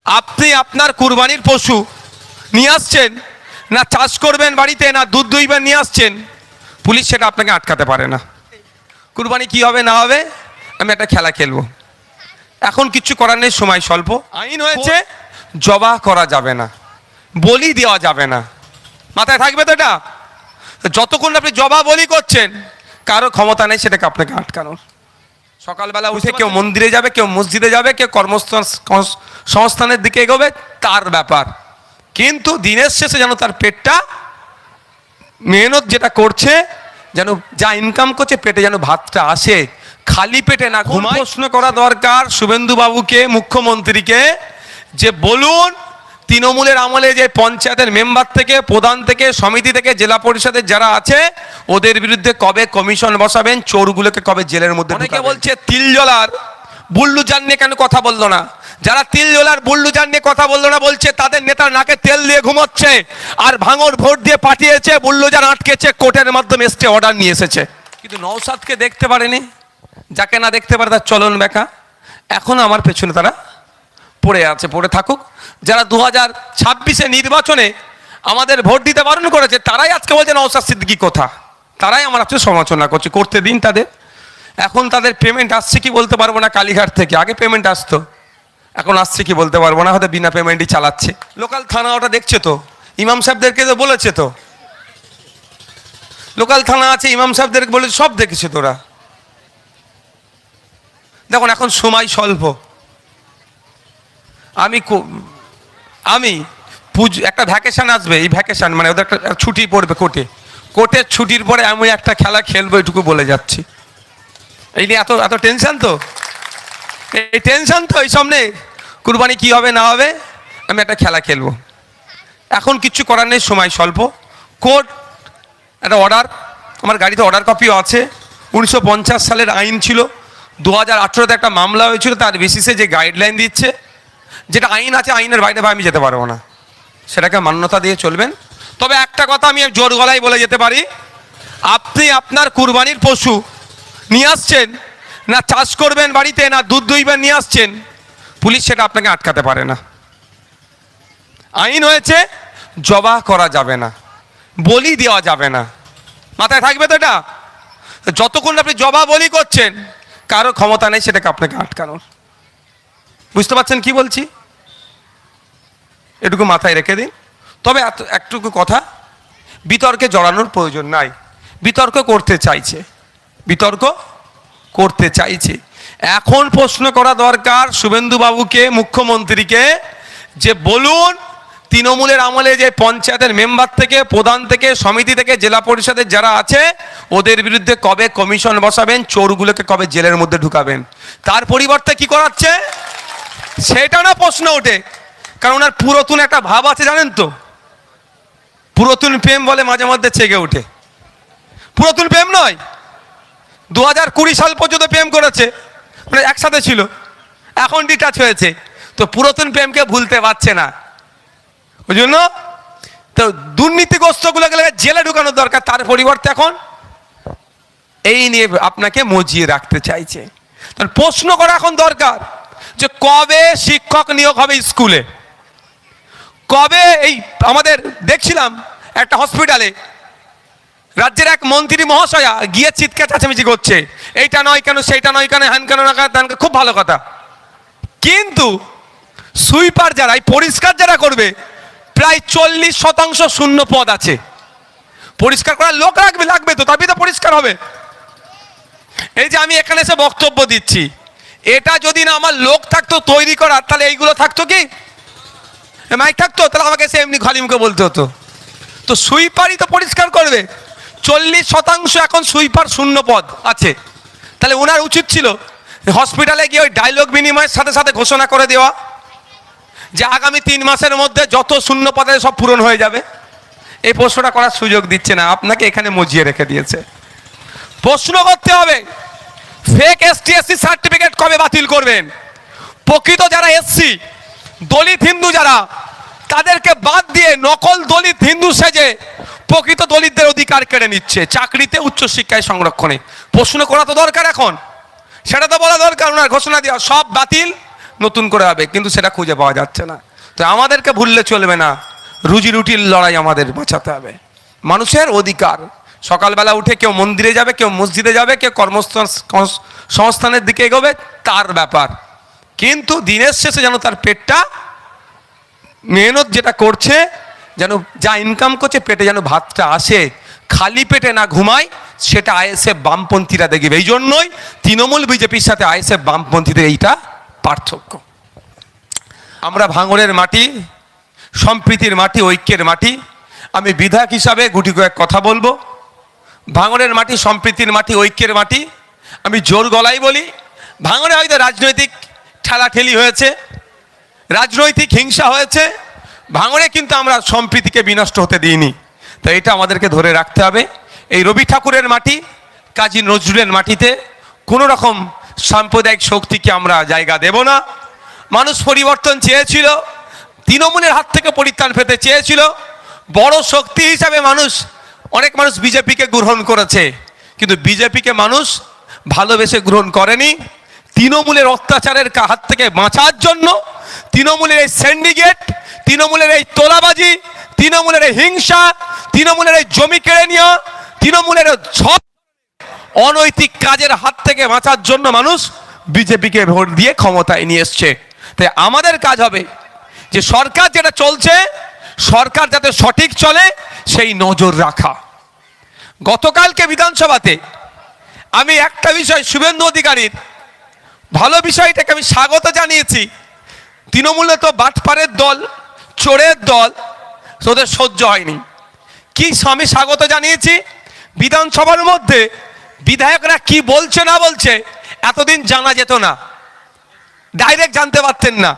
আপনি আপনার কুরবানির পশু নিয়ে আসছেন, না চাষ করবেন বাড়িতে, না দুধ দুইবেন নিয়ে আসছেন, পুলিশ সেটা আপনাকে আটকাতে পারে না। কুরবানি কি হবে না হবে, আমি একটা খেলা খেলবো, এখন কিচ্ছু করার নেই, সময় স্বল্প। আইন হয়েছে জবাহ করা যাবে না, বলি দেওয়া যাবে না, মাথায় থাকবে তো এটা। যতক্ষণ আপনি জবাহ বলি করছেন, কারো ক্ষমতা নেই সেটাকে আপনাকে আটকানোর। সকালবেলা উঠে কেউ মন্দিরে যাবে, কেউ মসজিদে যাবে, কেউ কর্মসংস্থানের দিকে এগোবে, তার ব্যাপার। কিন্তু দিনের শেষে যেন তার পেটটা, মেহনত যেটা করছে, যেন যা ইনকাম করছে পেটে যেন ভাতটা আসে, খালি পেটে না ঘুমায়। প্রশ্ন করা দরকার শুভেন্দু বাবুকে, মুখ্যমন্ত্রীকে, যে বলুন তৃণমূলের আমলে যে পঞ্চায়েতের মেম্বার থেকে, প্রধান থেকে, সমিতি থেকে, জেলা পরিষদের যারা আছে, ওদের বিরুদ্ধে কবে কমিশন বসাবেন, চোরগুলোকে কবে জেলের মধ্যে। অনেকে বলছে তিলজলার বুল্লুজান নিয়ে কেন কথা বললো না, যারা তিলজলার বুল্লুজান নিয়ে কথা বললো না বলছে তাদের নেতার নাকে তেল দিয়ে ঘুমোচ্ছে, আর ভাঙর ভোট দিয়ে পাঠিয়েছে, বুল্লুজান আটকেছে, কোর্টের মাধ্যমে স্টে অর্ডার নিয়ে এসেছে। কিন্তু নওশাদকে দেখতে পারেনি, যাকে না দেখতে পারে তার চলন বেকা। এখন আমার পেছনে তারা পড়ে আছে, পড়ে থাকুক। যারা 2026 নির্বাচনে আমাদের ভোট দিতে বারণ করেছে, তারাই আজকে বলছে নওশাদ সিদ্দিকী কথা, তারাই আমার আজকে সমালোচনা করছে। করতে দিন তাদের। এখন তাদের পেমেন্ট আসছে কি বলতে পারবো না, কালীঘাট থেকে আগে পেমেন্ট আসতো, এখন আসছে কি বলতে পারবো না, হয়তো বিনা পেমেন্টই চালাচ্ছে। লোকাল থানা ওটা দেখছে তো, ইমাম সাহেবদেরকে তো বলেছে, তো লোকাল থানা আছে, ইমাম সাহেবদেরকে বলেছে, সব দেখেছে তোরা। দেখুন এখন সময় স্বল্প, আমি একটা ভ্যাকেশন আসবে, এই ভ্যাকেশন মানে ওদের একটা ছুটি পড়বে কোর্টের ছুটির পরে আমি একটা খেলা খেলবো, এটুকু বলে যাচ্ছি। এই নিয়ে এত এত টেনশন, তো এই টেনশন তো এই সামনে কুরবানি কি হবে না হবে, আমি একটা খেলা খেলবো, এখন কিচ্ছু করার নেই, সময় স্বল্প। কোর্ট একটা অর্ডার, আমার গাড়িতে অর্ডার কপিও আছে, 1950 সালের আইন ছিল, 2018-তে একটা মামলা হয়েছিল, তার বেসিসে যে গাইডলাইন দিচ্ছে, যেটা আইন আছে, আইনের বাইরে আমি যেতে পারবো না, সেটাকে মান্যতা দিয়ে চলবেন। তবে একটা কথা আমি জোর গলায় বলে যেতে পারি, আপনি আপনার কুরবানির পশু নিয়ে আসছেন, না চাষ করবেন বাড়িতে, না দুধ দুইবেন নিয়ে আসছেন, পুলিশ সেটা আপনাকে আটকাতে পারে না। আইন হয়েছে জবাহ করা যাবে না, বলি দেওয়া যাবে না, মাথায় থাকবে তো এটা। যতক্ষণ আপনি জবাহ বলি করছেন, কারো ক্ষমতা নেই সেটাকে আপনাকে আটকানোর। বুঝতে পারছেন কি বলছি, এটুকু মাথায় রেখে দিন। তবে একটুকু কথা, বিতর্কে জড়ানোর প্রয়োজন নাই, বিতর্ক করতে চাইছে। এখন প্রশ্ন করা দরকার শুভেন্দু বাবুকে, মুখ্যমন্ত্রীকে, যে বলুন তৃণমূলের আমলে যে পঞ্চায়েতের মেম্বার থেকে, প্রধান থেকে, সমিতি থেকে, জেলা পরিষদের যারা আছে, ওদের বিরুদ্ধে কবে কমিশন বসাবেন, চোরগুলোকে কবে জেলের মধ্যে ঢুকাবেন। তার পরিবর্তে কি করাচ্ছে সেটা না প্রশ্ন ওঠে, কারণ ওনার পুরাতন একটা ভাব আছে, জানেন তো, পুরাতন প্রেম বলে মাঝে মধ্যে চেগে ওঠে। পুরাতন প্রেম নয়, 2020 সাল পর্যন্ত প্রেম করেছে, মানে একসাথে ছিল, এখন ডিটাচ হয়েছে, তো পুরাতন প্রেমকে ভুলতে পারছে না, ওই জন্য তো দুর্নীতিগ্রস্তগুলোকে জেলে ঢুকানোর দরকার। তার পরিবর্তে এখন এই নিয়ে আপনাকে মজিয়ে রাখতে চাইছে। প্রশ্ন করা এখন দরকার যে কবে শিক্ষক নিয়োগ হবে স্কুলে, কবে। এই আমাদের দেখছিলাম একটা হসপিটালে রাজ্যের এক মন্ত্রী মহাশয়া গিয়ে চিৎকার চেঁচামেচি করছে, এইটা নয় কেন, সেইটা নয় কেন, হ্যান কেন না কেন, খুব ভালো কথা। কিন্তু সুইপার যারা, পরিষ্কার যারা করবে, প্রায় 40% শূন্য পদ আছে। পরিষ্কার করার লোক লাগবে তো, তবেই তো পরিষ্কার হবে। এই যে আমি এখানে এসে বক্তব্য দিচ্ছি, এটা যদি না আমার লোক থাকতো তৈরি করার, তাহলে এইগুলো থাকতো কি, মাইক থাকতো, তাহলে আমাকে সে এমনি খালি মুখে বলতে হতো। তো সুইপারই তো পরিষ্কার করবে, 40% এখন সুইপার শূন্য পদ আছে। তাহলে ওনার উচিত ছিল হসপিটালে গিয়ে ওই ডায়লগ বিনিময়ের সাথে সাথে ঘোষণা করে দেওয়া যে আগামী 3 মাসের মধ্যে যত শূন্য পদে সব পূরণ হয়ে যাবে। এই প্রশ্নটা করার সুযোগ দিচ্ছে না, আপনাকে এখানে মজিয়ে রেখে দিয়েছে। প্রশ্ন করতে হবে ফেক ST/SC সার্টিফিকেট কবে বাতিল করবেন, প্রকৃত যারা এসসি দলিত হিন্দু যারা, তাদেরকে বাদ দিয়ে নকল দলিত হিন্দু সেজে প্রকৃত দলিতদের অধিকার কেড়ে নিচ্ছে চাকরিতে, উচ্চশিক্ষায়, সংরক্ষণে। প্রশ্ন করা তো দরকার এখন, সেটা তো বলা দরকার, ওনার ঘোষণা দেওয়া সব বাতিল, নতুন করে হবে, কিন্তু সেটা খুঁজে পাওয়া যাচ্ছে না। তো আমাদেরকে ভুললে চলবে না, রুজি রুটির লড়াই আমাদের বাঁচাতে হবে। মানুষের অধিকার, সকালবেলা উঠে কেউ মন্দিরে যাবে, কেউ মসজিদে যাবে, কেউ কর্মসংস্থানের দিকে এগোবে, তার ব্যাপার, কিন্তু দিনের শেষে যেন তার পেটটা, মেহনত যেটা করছে, যেন যা ইনকাম করছে পেটে যেন ভাতটা আসে, খালি পেটে না ঘুমায়, সেটা আইএসএফ বামপন্থীরা দেখবে। এই জন্যই তৃণমূল বিজেপির সাথে আইএসএফ বামপন্থীদের এইটা পার্থক্য। আমরা ভাঙড়ের মাটি, সম্প্রীতির মাটি, ঐক্যের মাটি। আমি বিধায়ক হিসাবে গুটি কয়েক কথা বলবো। ভাঙড়ের মাটি সম্প্রীতির মাটি, ঐক্যের মাটি। আমি জোর গলায় বলি, ভাঙড়ে হয়তো রাজনৈতিক ঠেলাঠেলি হয়েছে, রাজনৈতিক হিংসা হয়েছে, ভাঙড়ে কিন্তু আমরা সম্প্রীতিকে বিনষ্ট হতে দিইনি। তো এটা আমাদেরকে ধরে রাখতে হবে। এই রবি ঠাকুরের মাটি, কাজী নজরুলের মাটিতে কোনো রকম সাম্প্রদায়িক শক্তিকে আমরা জায়গা দেব না। মানুষ পরিবর্তন চেয়েছিল, তৃণমূলের হাত থেকে পরিত্রাণ পেতে চেয়েছিল। বড় শক্তি হিসাবে অনেক মানুষ বিজেপিকে গ্রহণ করেছে, কিন্তু বিজেপিকে মানুষ ভালোবেসে গ্রহণ করেনি। তৃণমূলের অত্যাচারের হাত থেকে বাঁচার জন্য, তৃণমূলের এই সিন্ডিকেট, তৃণমূলের এই তোলাবাজি, তৃণমূলের এই হিংসা, তৃণমূলের এই জমি কেড়ে নেওয়া, তৃণমূলের সব অনৈতিক কাজের হাত থেকে বাঁচার জন্য মানুষ বিজেপিকে ভোট দিয়ে ক্ষমতায় নিয়ে এসছে। তাই আমাদের কাজ হবে যে সরকার যেটা চলছে, সরকার যাতে সঠিক চলে সেই নজর রাখা। গতকালকে বিধানসভাতে আমি একটা বিষয়, শুভেন্দু অধিকারীর ভালো বিষয়টাকে আমি স্বাগত জানিয়েছি। তৃণমূলে তো বাটপারের দল, চোরের দল, ওদের সহ্য হয়নি। কি আমি স্বাগত জানিয়েছি, বিধানসভার মধ্যে বিধায়করা কি বলছে না বলছে এতদিন জানা যেত না, ডাইরেক্ট জানতে পারতেন না।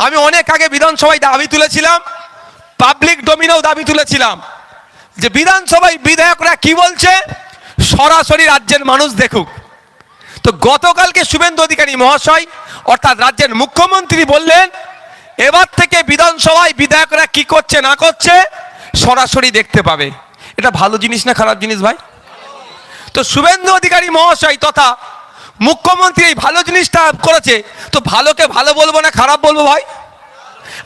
আমি অনেক আগে বিধানসভায় দাবি তুলেছিলাম, পাবলিক ডোমিনেও দাবি তুলেছিলাম যে বিধানসভায় বিধায়করা কি বলছে সরাসরি রাজ্যের মানুষ দেখুক। তো গতকালকে শুভেন্দু অধিকারী মহাশয় অর্থাৎ রাজ্যের মুখ্যমন্ত্রী বললেন, এবার থেকে বিধানসভায় বিধায়করা কি করছে না করছে সরাসরি দেখতে পাবে। এটা ভালো জিনিস না খারাপ জিনিস ভাই? তো শুভেন্দু অধিকারী মহাশয় তথা মুখ্যমন্ত্রী এই ভালো জিনিসটা করেছে, তো ভালোকে ভালো বলবো না খারাপ বলবো ভাই?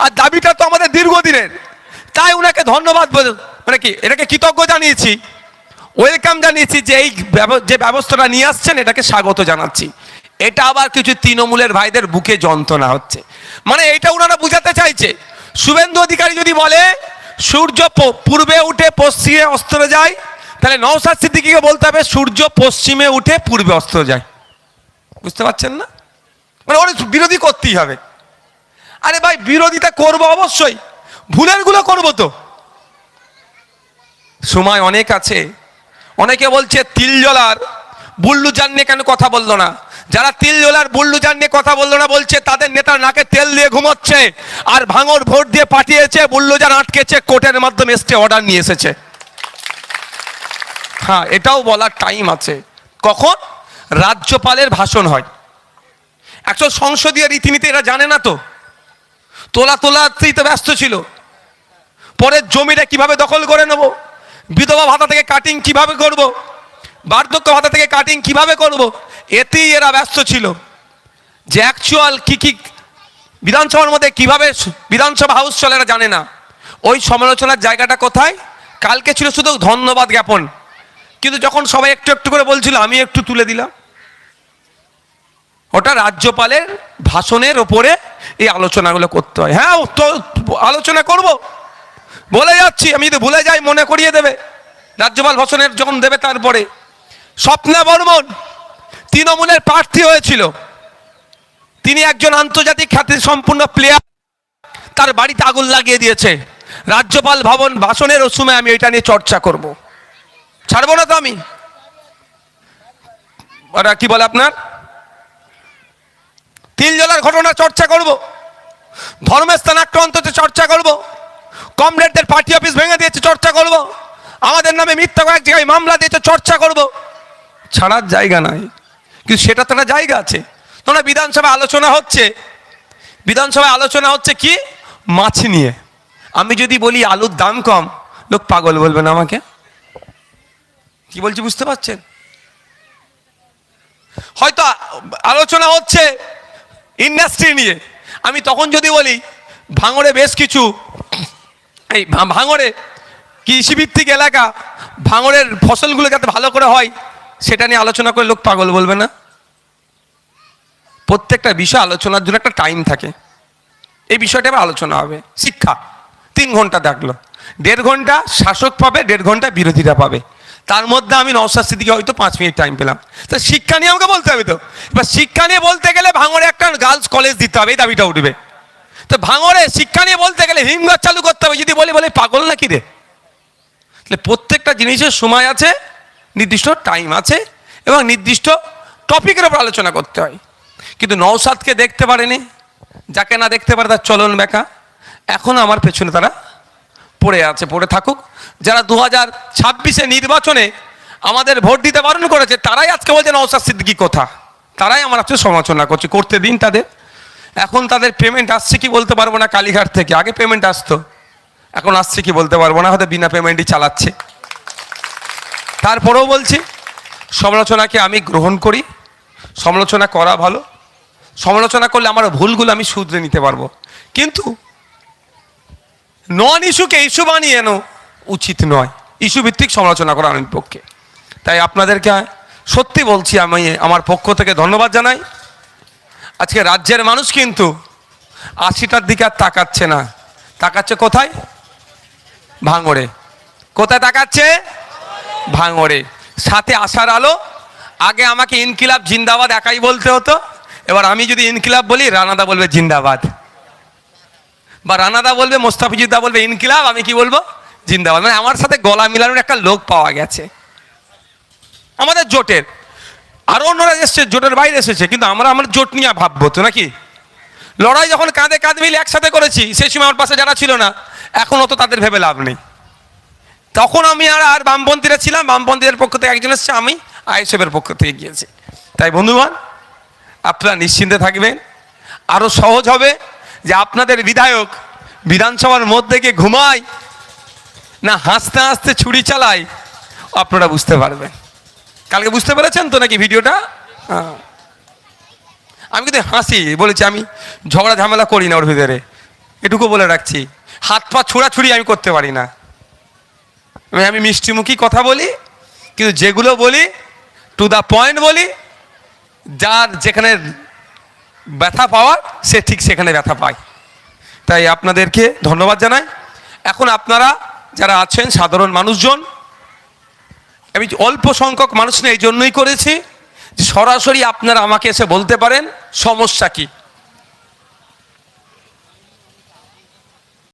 আর দাবিটা তো আমাদের দীর্ঘদিনের, তাই ওনাকে ধন্যবাদ, মানে কি এটাকে কৃতজ্ঞ জানিয়েছি, ওয়েলকাম জানিয়েছি যে এই যে ব্যবস্থাটা নিয়ে আসছেন এটাকে স্বাগত জানাচ্ছি। এটা আবার কিছু তৃণমূলের ভাইদের বুকে যন্ত্রণা হচ্ছে, মানে এটা ওনারা বুঝাতে চাইছে। শুভেন্দু অধিকারী যদি বলে সূর্য পূর্বে উঠে পশ্চিমে অস্ত যায়, তাহলে নওশাদ সিদ্দিকীকে বলতে হবে সূর্য পশ্চিমে উঠে পূর্বে অস্ত যায়। বুঝতে পারছেন না? মানে ওর বিরোধী করতেই হবে। আরে ভাই বিরোধিতা করবো অবশ্যই, ভুলের গুলো করবো তো, সময় অনেক আছে। অনেকে বলছে তিলজলার বুল্লুজান নিয়ে কেন কথা বললো না? যারা তিলজলার বুল্লুজান নিয়ে কথা বললো না বলছে তাদের নেতার নাকে তেল দিয়ে ঘুমোচ্ছে, আর ভাঙর ভোট দিয়ে পাঠিয়েছে, বুল্লুজান আটকেছে, কোর্টের মাধ্যমে স্টে অর্ডার নিয়ে এসেছে। হ্যাঁ, এটাও বলার টাইম আছে। কখন? রাজ্যপালের ভাষণ হয়। একশো সংসদীয় রীতিনীতি এরা জানে না, তো তোলাতেই তো ব্যস্ত ছিল। পরে জমিটা কিভাবে দখল করে নেব, বিধবা ভাতা থেকে কাটিং কিভাবে করব, বার্ধক্য ভাতা থেকে কাটিং কিভাবে করব, এতেই এরা ব্যস্ত ছিল। যে অ্যাকচুয়াল কি বিধানসভার মধ্যে কিভাবে বিধানসভা হাউস চলে এরা জানে না। ওই সমালোচনার জায়গাটা কোথায়? কালকে ছিল শুধু ধন্যবাদ জ্ঞাপন, কিন্তু যখন সবাই একটু একটু করে বলছিল আমি একটু তুলে দিলাম। ওটা রাজ্যপালের ভাষণের ওপরে এই আলোচনাগুলো করতে হয়। হ্যাঁ, তো আলোচনা করব, বলে যাচ্ছি, আমি যদি ভুলে যাই মনে করিয়ে দেবে। রাজ্যপাল ভাষণের যখন দেবে তারপরে। স্বপ্না বর্মন তৃণমূলের প্রার্থী হয়েছিল, তিনি একজন আন্তর্জাতিক খ্যাতি সম্পূর্ণ প্লেয়ার, তার বাড়িতে আগুন লাগিয়ে দিয়েছে। রাজ্যপাল ভবন ভাষণের সময় আমি এটা নিয়ে চর্চা করব, ছাড়বো না তো আমি। ওরা কি বলে আপনার তিলজলার ঘটনা চর্চা করব, ধর্মস্থান আক্রান্ত চর্চা করব, কমরেডদের পার্টি অফিস ভেঙে দিয়েছে চর্চা করব, আমাদের নামে মিথ্যা কয়েক জায়গায় মামলা দিয়েছে চর্চা করব। ছাড়ার জায়গা নাই, কিন্তু সেটা তো একটা জায়গা আছে। তোমরা বিধানসভায় আলোচনা হচ্ছে, বিধানসভায় আলোচনা হচ্ছে কি মাছ নিয়ে। আমি যদি বলি আলুর দাম কম, লোক পাগল বলবে না আমাকে? কি বলছি বুঝতে পারছেন? হয়তো আলোচনা হচ্ছে ইন্ডাস্ট্রি নিয়ে। আমি তখন যদি বলি ভাঙড়ে বেশ কিছু এই ভাঙড়ে কৃষিভিত্তিক এলাকা, ভাঙড়ের ফসলগুলো যাতে ভালো করে হয় সেটা নিয়ে আলোচনা করে লোক পাগল বলবে না? প্রত্যেকটা বিষয় আলোচনার জন্য একটা টাইম থাকে। এই বিষয়টা এবার আলোচনা হবে। শিক্ষা 3 ঘন্টা থাকলো, 1.5 ঘন্টা শাসক পাবে, 1.5 ঘন্টা বিরোধীরা পাবে। তার মধ্যে আমি নওশাদ সিদ্দিকী হয়তো 5 মিনিট টাইম পেলাম। তো শিক্ষা নিয়ে আমাকে বলতে হবে। তো এবার শিক্ষা নিয়ে বলতে গেলে ভাঙড়ে একটা গার্লস কলেজ দিতে হবে, এই দাবিটা উঠবে। তো ভাঙড়ে শিক্ষা নিয়ে বলতে গেলে হিমঘর চালু করতে হবে। যদি বলে পাগল নাকি রে? তাহলে প্রত্যেকটা জিনিসের সময় আছে, নির্দিষ্ট টাইম আছে এবং নির্দিষ্ট টপিকের উপর আলোচনা করতে হয়। কিন্তু নওশাদকে দেখতে পারেনি, যাকে না দেখতে পারে তার চলন বেঁকা। এখন আমার পেছনে তারা পড়ে আছে, পড়ে থাকুক। যারা 2026 নির্বাচনে আমাদের ভোট দিতে বারণ করেছে তারাই আজকে বলছে নওশাদ সিদ্দিকী কথা, তারাই আমার আজকে সমালোচনা করছে। করতে দিন তাদের। এখন তাদের পেমেন্ট আসছে কি বলতে পারবো না। কালীঘাট থেকে আগে পেমেন্ট আসতো, এখন আসছে কি বলতে পারবো না, হয়তো বিনা পেমেন্টই চালাচ্ছে। তারপরেও বলছি সমালোচনাকে আমি গ্রহণ করি, সমালোচনা করা ভালো। সমালোচনা করলে আমার ভুলগুলো আমি শুধরে নিতে পারবো, কিন্তু নন ইস্যুকে ইস্যু বানিয়ে এনো উচিত নয়। ইস্যু ভিত্তিক সমালোচনা করা আমার পক্ষে। তাই আপনাদেরকে সত্যি বলছি, আমি আমার পক্ষ থেকে ধন্যবাদ জানাই। আজকে রাজ্যের মানুষ কিন্তু 80টার দিকে আর তাকাচ্ছে না, তাকাচ্ছে কোথায়? ভাঙড়ে। কোথায় তাকাচ্ছে? ভাঙড়ে। সাথে আশার আলো। আগে আমাকে ইনকিলাব জিন্দাবাদ একাই বলতে হতো, এবার আমি যদি ইনকিলাব বলি রানাদা বলবে জিন্দাবাদ, বা রানাদা বলবে, মোস্তাফিজুদ্দা বলবে ইনকিলাব, আমি কি বলবো? জিন্দাবাদ। মানে আমার সাথে গলা মিলানোর একটা লোক পাওয়া গেছে আমাদের জোটের। আরো অন্যরা এসছে, জোটের বাইরে এসেছে, কিন্তু আমরা আমার জোট নিয়ে ভাববো তো নাকি? লড়াই যখন কাঁধে কাঁধ মিলে একসাথে করেছি, সেই সময় আমার পাশে যারা ছিল না, এখন অত তাদের ভেবে লাভ নেই। তখন আমি আর বামপন্থীরা ছিলাম, বামপন্থীদের পক্ষ থেকে একজন এসছে, আমি আইএসএফের পক্ষ থেকে গিয়েছি। তাই বন্ধুগণ, আপনারা নিশ্চিন্তে থাকবেন। আরো সহজ হবে যে আপনাদের বিধায়ক বিধানসভার মধ্যে গিয়ে ঘুমায় না হাসতে হাসতে ছুরি চালায়, আপনারা বুঝতে পারবেন। কালকে বুঝতে পেরেছেন তো নাকি ভিডিওটা? আমি কিন্তু হাসি বলেছি, আমি ঝগড়া ঝামেলা করি না ওর ভিতরে, এটুকু বলে রাখছি। হাত পা ছোড়াছুড়ি আমি করতে পারি না। আমি মিষ্টিমুখী কথা বলি, কিন্তু যেগুলো বলি টু দ্য পয়েন্ট বলি। যার যেখানে ব্যথা পাওয়ার সে ঠিক সেখানে ব্যথা পায়। তাই আপনাদেরকে ধন্যবাদ জানাই। এখন আপনারা যারা আছেন সাধারণ মানুষজন, আমি অল্প সংখ্যক মানুষ নিয়ে এই জন্যই করেছি যে সরাসরি আপনারা আমাকে এসে বলতে পারেন সমস্যা কি।